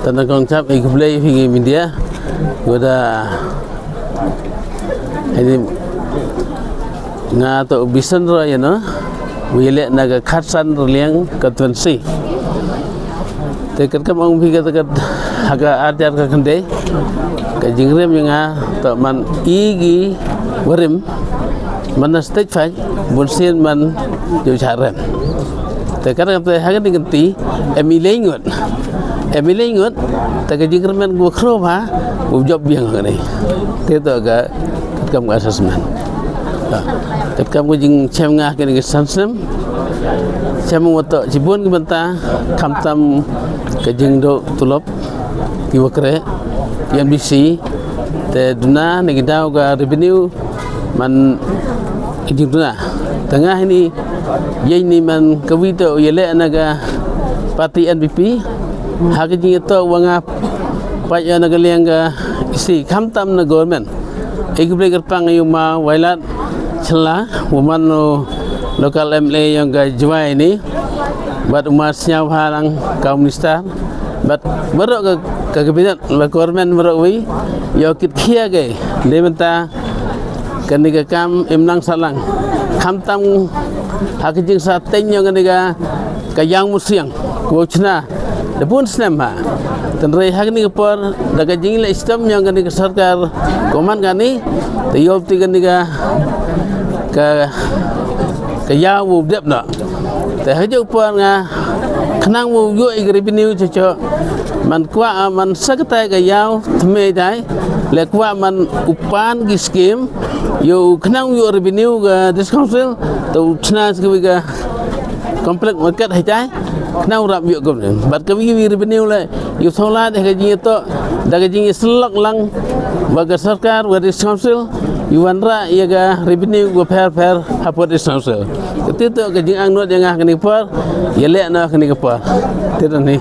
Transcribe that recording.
tanah kongcap ikhlay hingi media goda ini nga to bisan ro no wile naga khatsan liang konvensi tekat kam ang biga tekat haga ajar ka kande ka jingrem nga to man igi warim man stage fai bunsin man jo charan tekat kam te haga dinganti emilengot ta ka jingrem man go khro ha go job biang ni te to ga kam assessment ket kam jing chem ngah ke sansem chem woto cibun ke benta kam tam ke jing do tulop ki wakre yang bisi te duna ne gidau ga revenue man jing duna tengah ini ye ni man kawito yele anaga parti NPP ha ke jing to wanga pa ya naga lianga isi kam tam na government ikble gerpang yuma wailat celah woman lokal MLA yang gajwa ini buat umasnya halang kaum nista buat berok ke kabinet government berok wi yo kit khia ge le benta kaniga kam imnang salang khamtam hakijing sa tenyo kaniga kayang musiang kochna depun snema tenre hagni por daga jingle sistem yang kaniga sarkar koman kani tayop ti kaniga ka yawu dep na te hajo pa nga khnang wo yo revenue cho man kwa man sakta ka yaw thme dai le kwa man upan gi scheme yo khnang yo revenue ga this council to chna ga complex market hai dai khnang rap yo gom bat ka wi revenue le yo thola de ga ji to da ga ji slok lang baga sarkar wa this council Yuwanra iaga revenue go fair hapot isauso ketito ke jing ang no jangah kani por yele na kani por tito ni